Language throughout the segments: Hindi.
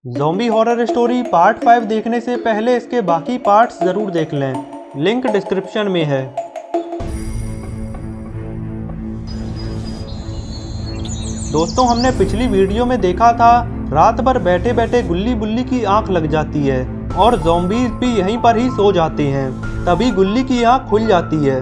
ज़ॉम्बी हॉरर स्टोरी पार्ट 5 देखने से पहले इसके बाकी पार्ट्स ज़रूर देख लें, लिंक डिस्क्रिप्शन में है। दोस्तों, हमने पिछली वीडियो में देखा था रात भर बैठे बैठे गुल्ली बुल्ली की आंख लग जाती है और ज़ॉम्बीज़ भी यहीं पर ही सो जाते हैं। तभी गुल्ली की आंख खुल जाती है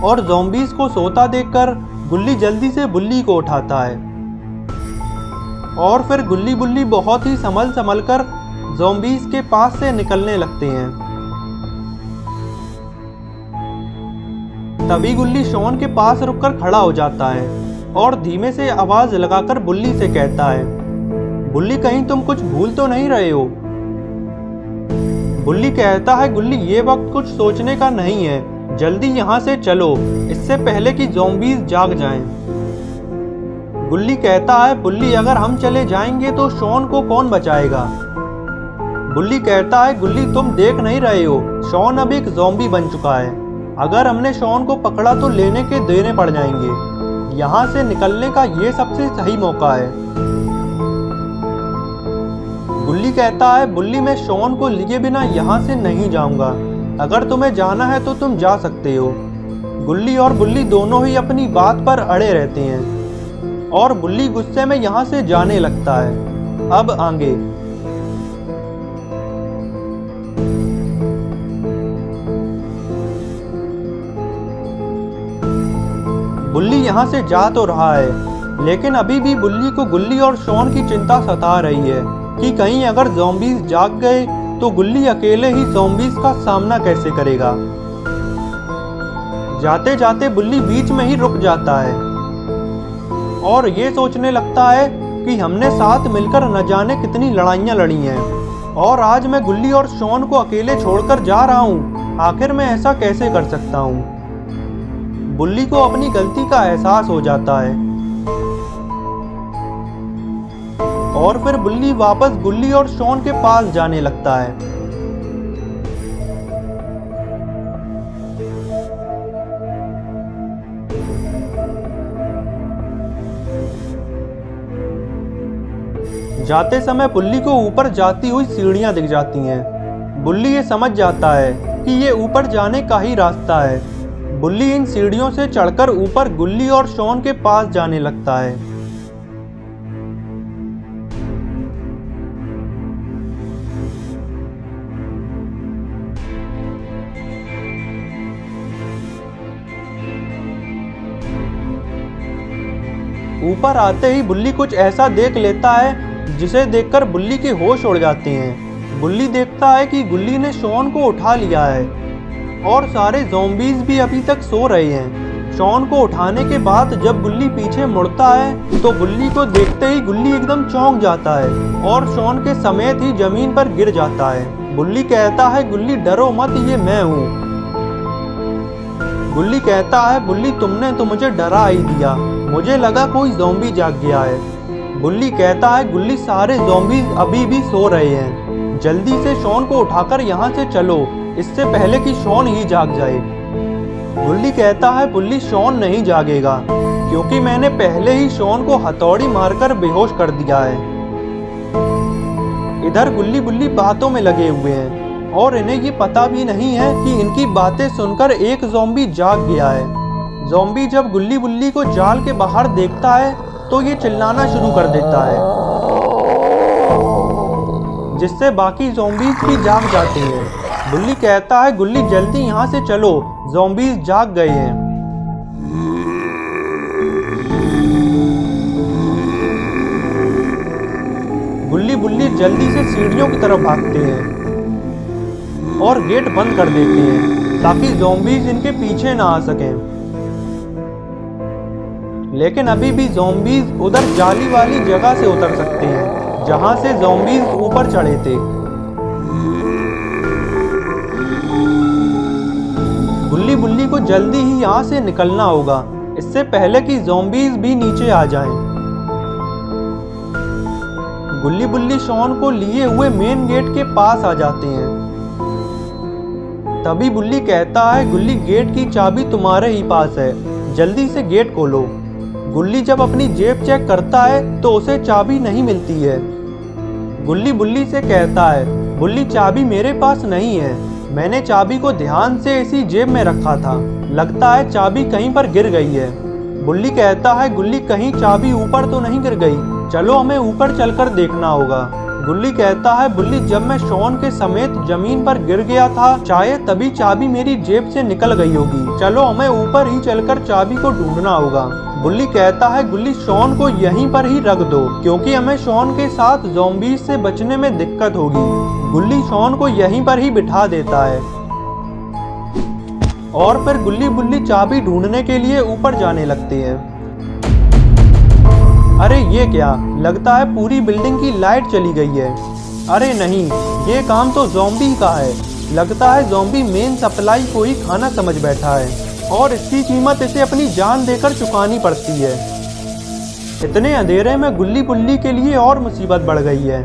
और ज़ॉम्बीज़ को सोता देखकर गुल्ली जल्दी से बुल्ली को उठाता है और फिर गुल्ली बुल्ली बहुत ही संभल कर ज़ॉम्बीज़ के पास से निकलने लगते हैं। तभी गुल्ली शॉन के पास रुककर खड़ा हो जाता है और धीमे से आवाज लगाकर बुल्ली से कहता है, बुल्ली कहीं तुम कुछ भूल तो नहीं रहे हो? बुल्ली कहता है, गुल्ली ये वक्त कुछ सोचने का नहीं है, जल्दी यहाँ से चलो इससे पहले कि ज़ॉम्बीज़ जाग जाएं। गुल्ली कहता है, बुल्ली अगर हम चले जाएंगे तो शॉन को कौन बचाएगा? बुल्ली कहता है, गुल्ली तुम देख नहीं रहे हो, शॉन अब एक ज़ॉम्बी बन चुका है। अगर हमने शॉन को पकड़ा तो लेने के देने पड़ जाएंगे। यहाँ से निकलने का ये सबसे सही मौका है। गुल्ली कहता है, बुल्ली मैं शॉन को लिए बिना यहाँ से नहीं जाऊँगा। अगर तुम्हें जाना है तो तुम जा सकते हो। गुल्ली और बुल्ली दोनों ही अपनी बात पर अड़े रहते हैं और बुल्ली गुस्से में यहाँ से जाने लगता है। अब आगे बुल्ली यहाँ से जा तो रहा है, लेकिन अभी भी बुल्ली को गुल्ली और शॉन की चिंता सता रही है कि कहीं अगर ज़ॉम्बीज़ जाग गए तो गुल्ली अकेले ही ज़ॉम्बीज़ का सामना कैसे करेगा। जाते जाते बुल्ली बीच में ही रुक जाता है और ये सोचने लगता है कि हमने साथ मिलकर न जाने कितनी लड़ाइयाँ लड़ी हैं और आज मैं गुल्ली और शॉन को अकेले छोड़कर जा रहा हूँ। आखिर मैं ऐसा कैसे कर सकता हूँ? बुल्ली को अपनी गलती का एहसास हो जाता है और फिर बुल्ली वापस गुल्ली और शॉन के पास जाने लगता है। जाते समय बुल्ली को ऊपर जाती हुई सीढ़ियां दिख जाती हैं। बुल्ली ये समझ जाता है कि ये ऊपर जाने का ही रास्ता है। बुल्ली इन सीढ़ियों से चढ़कर ऊपर गुल्ली और शॉन के पास जाने लगता है। ऊपर आते ही बुल्ली कुछ ऐसा देख लेता है जिसे देखकर बुल्ली के होश उड़ जाते हैं। बुल्ली देखता है कि गुल्ली ने शॉन को उठा लिया है और सारे ज़ॉम्बीज़ भी अभी तक सो रहे हैं। शॉन को उठाने के बाद जब गुल्ली पीछे मुड़ता है तो बुल्ली को देखते ही गुल्ली एकदम चौंक जाता है और शॉन के समेत ही जमीन पर गिर जाता है। बुल्ली कहता है, गुल्ली डरो मत, ये मैं हूँ। गुल्ली कहता है, बुल्ली तुमने तो मुझे डरा ही दिया, मुझे लगा कोई ज़ॉम्बी जाग गया है। बुल्ली कहता है, गुल्ली सारे ज़ॉम्बीज़ अभी भी सो रहे हैं, जल्दी से शॉन को उठाकर यहाँ से चलो इससे पहले कि शॉन ही जाग जाए। गुल्ली कहता है, बुल्ली शॉन नहीं जागेगा क्योंकि मैंने पहले ही शॉन को हथौड़ी मारकर बेहोश कर दिया है। इधर गुल्ली बुल्ली बातों में लगे हुए हैं और इन्हें ये पता भी नहीं है कि इनकी बातें सुनकर एक ज़ॉम्बी जाग गया है। ज़ॉम्बी जब गुल्ली बुल्ली को जाल के बाहर देखता है तो ये चिल्लाना शुरू कर देता है, जिससे बाकी ज़ॉम्बीज़ भी जाग जाते हैं। बुल्ली कहता है, गुल्ली जल्दी यहाँ से चलो, ज़ॉम्बीज़ जाग गए हैं। गुल्ली बुल्ली जल्दी से सीढ़ियों की तरफ भागते हैं और गेट बंद कर देते हैं ताकि ज़ॉम्बीज़ इनके पीछे ना आ सकें। लेकिन अभी भी ज़ॉम्बीज़ उधर जाली वाली जगह से उतर सकते हैं जहां से ज़ॉम्बीज़ ऊपर चढ़े थे। गुल्ली बुल्ली को जल्दी ही यहाँ से निकलना होगा इससे पहले कि ज़ॉम्बीज़ भी नीचे आ जाएं। गुल्ली बुल्ली शॉन को लिए हुए मेन गेट के पास आ जाते हैं। तभी बुल्ली कहता है, गुल्ली गेट की चाबी तुम्हारे ही पास है, जल्दी से गेट खोलो। गुल्ली जब अपनी जेब चेक करता है तो उसे चाबी नहीं मिलती है। गुल्ली बुल्ली से कहता है, बुल्ली चाबी मेरे पास नहीं है, मैंने चाबी को ध्यान से इसी जेब में रखा था, लगता है चाबी कहीं पर गिर गई है। बुल्ली कहता है, गुल्ली कहीं चाबी ऊपर तो नहीं गिर गई, चलो हमें ऊपर चलकर देखना होगा। गुल्ली कहता है, बुल्ली जब मैं शॉन के समेत जमीन पर गिर गया था शायद तभी चाबी मेरी जेब से निकल गई होगी, चलो हमें ऊपर ही चलकर चाबी को ढूंढना होगा। बुल्ली कहता है, गुल्ली शॉन को यहीं पर ही रख दो क्योंकि हमें शॉन के साथ ज़ॉम्बीज से बचने में दिक्कत होगी। गुल्ली शॉन को यहीं पर ही बिठा देता है और फिर गुल्ली बुल्ली चाबी ढूंढने के लिए ऊपर जाने लगती है। अरे ये क्या, लगता है पूरी बिल्डिंग की लाइट चली गई है। अरे नहीं, ये काम तो ज़ॉम्बी का है, लगता है ज़ॉम्बी मेन सप्लाई को ही खाना समझ बैठा है और इसकी कीमत इसे अपनी जान देकर चुकानी पड़ती है। इतने अंधेरे में गुल्ली बुल्ली के लिए और मुसीबत बढ़ गई है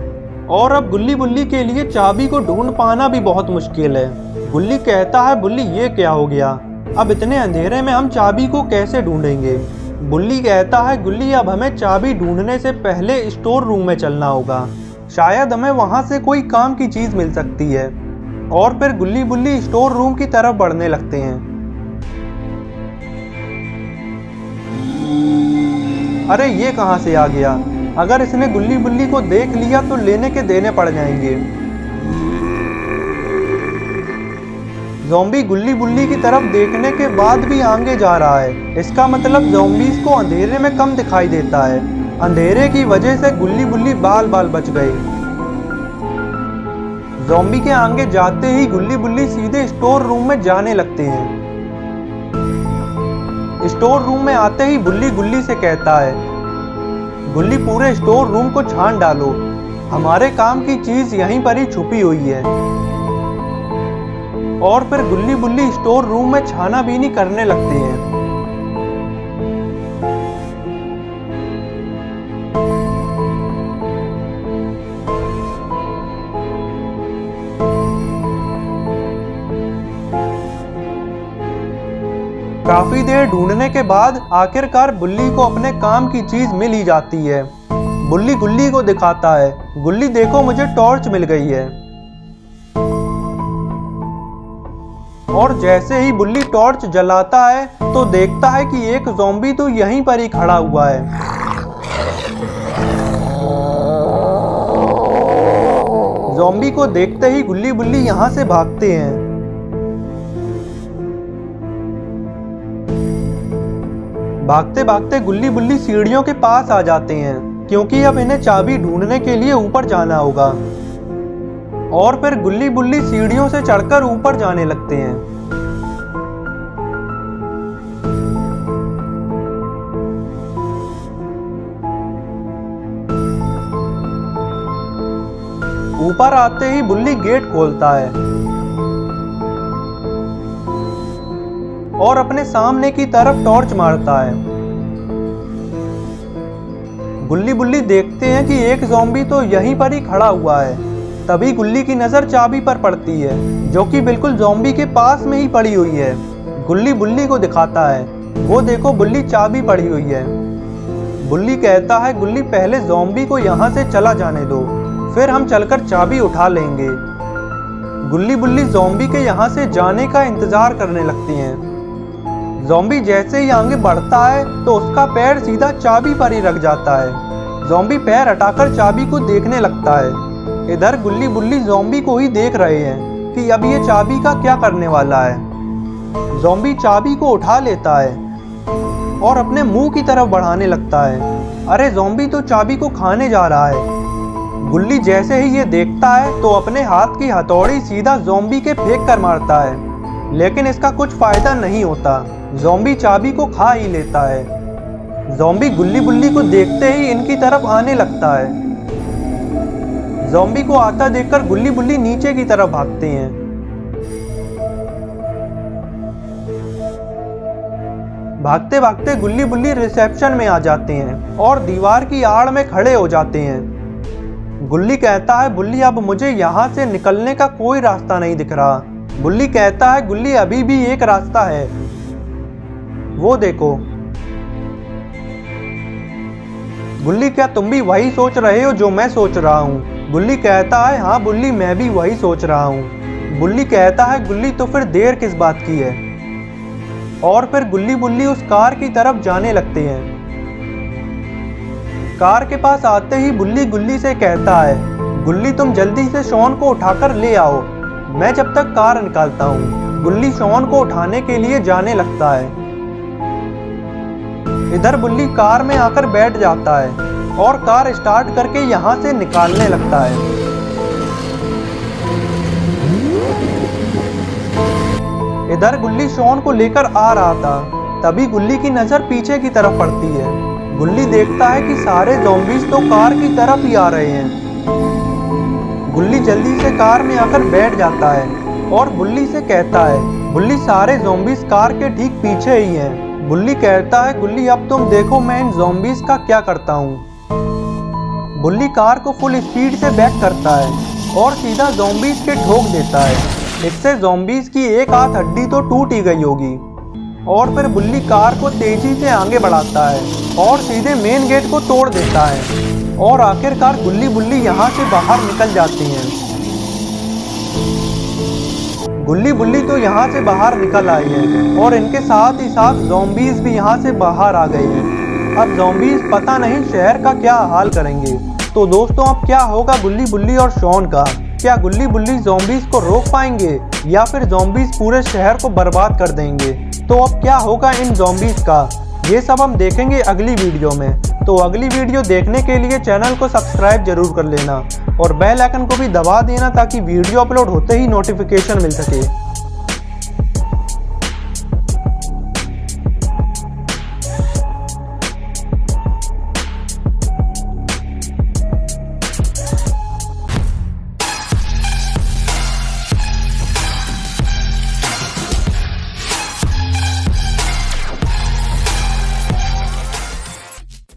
और अब गुल्ली बुल्ली के लिए चाबी को ढूंढ पाना भी बहुत मुश्किल है। गुल्ली कहता है, बुल्ली ये क्या हो गया, अब इतने अंधेरे में हम चाबी को कैसे ढूंढेंगे। बुल्ली कहता है, गुल्ली अब हमें चाबी ढूंढने से पहले स्टोर रूम में चलना होगा, शायद हमें वहां से कोई काम की चीज मिल सकती है। और फिर गुल्ली बुल्ली स्टोर रूम की तरफ बढ़ने लगते हैं। अरे ये कहां से आ गया, अगर इसने गुल्ली बुल्ली को देख लिया तो लेने के देने पड़ जाएंगे। ज़ॉम्बी गुल्ली बुल्ली की तरफ देखने के बाद भी आगे जा रहा है, इसका मतलब ज़ॉम्बीज़ को अंधेरे में कम दिखाई देता है। अंधेरे की वजह से गुल्ली बुल्ली बाल बाल बच गए। ज़ॉम्बी के आगे जाते ही गुल्ली बुल्ली सीधे स्टोर रूम में जाने लगते हैं। स्टोर रूम में आते ही बुल्ली गुल्ली से कहता है, गुल्ली पूरे स्टोर रूम को छान डालो, हमारे काम की चीज यहीं पर ही छुपी हुई है। और फिर गुल्ली बुल्ली स्टोर रूम में छानाबीनी करने लगते हैं। काफी देर ढूंढने के बाद आखिरकार बुल्ली को अपने काम की चीज मिल ही जाती है। बुल्ली गुल्ली को दिखाता है, गुल्ली देखो मुझे टॉर्च मिल गई है। और जैसे ही बुल्ली टॉर्च जलाता है तो देखता है कि एक ज़ॉम्बी तो यहीं पर ही खड़ा हुआ है। ज़ॉम्बी को देखते ही गुल्ली बुल्ली यहां से भागते हैं। भागते भागते गुल्ली बुल्ली सीढ़ियों के पास आ जाते हैं क्योंकि अब इन्हें चाबी ढूंढने के लिए ऊपर जाना होगा। और फिर गुल्ली बुल्ली सीढ़ियों से चढ़कर ऊपर जाने लगते हैं। ऊपर आते ही बुल्ली गेट खोलता है और अपने सामने की तरफ टॉर्च मारता है। गुल्ली बुल्ली देखते हैं कि एक ज़ॉम्बी तो यहीं पर ही खड़ा हुआ है। तभी गुल्ली की नजर चाबी पर पड़ती है जो कि बिल्कुल ज़ॉम्बी के पास में ही पड़ी हुई है। गुल्ली बुल्ली को दिखाता है, वो देखो बुल्ली चाबी पड़ी हुई है। बुल्ली कहता है, गुल्ली पहले ज़ॉम्बी को यहाँ से चला जाने दो, फिर हम चलकर चाबी उठा लेंगे। गुल्ली बुल्ली ज़ॉम्बी के यहाँ से जाने का इंतजार करने लगती हैं। ज़ॉम्बी जैसे ही आगे बढ़ता है तो उसका पैर सीधा चाबी पर ही रख जाता है। ज़ॉम्बी पैर हटाकर चाबी को देखने लगता है। इधर गुल्ली बुल्ली ज़ॉम्बी को ही देख रहे हैं कि अब ये चाबी का क्या करने वाला है। ज़ॉम्बी चाबी को उठा लेता है और अपने मुंह की तरफ बढ़ाने लगता है। अरे ज़ॉम्बी तो चाबी को खाने जा रहा है। गुल्ली जैसे ही ये देखता है तो अपने हाथ की हथौड़ी सीधा ज़ॉम्बी के फेंक कर मारता है, लेकिन इसका कुछ फायदा नहीं होता। ज़ॉम्बी चाबी को खा ही लेता है। ज़ॉम्बी गुल्ली बुल्ली को देखते ही इनकी तरफ आने लगता है। ज़ॉम्बी को आता देखकर गुल्ली बुल्ली नीचे की तरफ भागते हैं। भागते भागते गुल्ली बुल्ली रिसेप्शन में आ जाते हैं और दीवार की आड़ में खड़े हो जाते हैं। गुल्ली कहता है, बुल्ली अब मुझे यहाँ से निकलने का कोई रास्ता नहीं दिख रहा। बुल्ली कहता है, गुल्ली अभी भी एक रास्ता है, वो देखो। गुल्ली, क्या तुम भी वही सोच रहे हो जो मैं सोच रहा हूँ? गुल्ली कहता है हाँ बुल्ली, मैं भी वही सोच रहा हूँ। बुल्ली कहता है गुल्ली तो फिर देर किस बात की है। और फिर गुल्ली बुल्ली उस कार की तरफ जाने लगते हैं। कार के पास आते ही बुल्ली गुल्ली से कहता है गुल्ली तुम जल्दी से शॉन को उठाकर ले आओ, मैं जब तक कार निकालता हूँ। गुल्ली शॉन को उठाने के लिए जाने लगता है। इधर बुल्ली कार में आकर बैठ जाता है और कार स्टार्ट करके यहाँ से निकालने लगता है। इधर गुल्ली शॉन को लेकर आ रहा था, तभी गुल्ली की नजर पीछे की तरफ पड़ती है। गुल्ली देखता है कि सारे ज़ॉम्बीज़ तो कार की तरफ ही आ रहे हैं। गुल्ली जल्दी से कार में आकर बैठ जाता है और बुल्ली से कहता है बुल्ली सारे ज़ॉम्बीज़ कार के ठीक पीछे ही हैं। बुल्ली कहता है गुल्ली अब तुम देखो मैं इन ज़ॉम्बीज़ का क्या करता हूँ। बुल्ली कार को फुल स्पीड से बैक करता है और सीधा ज़ॉम्बीज़ के ठोक देता है। इससे ज़ॉम्बीज़ की एक हाथ हड्डी तो टूट ही गई होगी। और फिर बुल्ली कार को तेजी से आगे बढ़ाता है और सीधे मेन गेट को तोड़ देता है और आखिरकार गुल्ली बुल्ली यहाँ से बाहर निकल जाती हैं। गुल्ली बुल्ली तो यहाँ से बाहर निकल आई है और इनके साथ ही साथ ज़ॉम्बीज़ भी यहाँ से बाहर आ गए हैं। अब ज़ॉम्बीज़ पता नहीं शहर का क्या हाल करेंगे। तो दोस्तों अब क्या होगा गुल्ली बुल्ली और शॉन का? क्या गुल्ली बुल्ली ज़ॉम्बीज़ को रोक पाएंगे या फिर ज़ॉम्बीज़ पूरे शहर को बर्बाद कर देंगे? तो अब क्या होगा इन ज़ॉम्बीज़ का, ये सब हम देखेंगे अगली वीडियो में। तो अगली वीडियो देखने के लिए चैनल को सब्सक्राइब जरूर कर लेना और बेल आइकन को भी दबा देना ताकि वीडियो अपलोड होते ही नोटिफिकेशन मिल सके।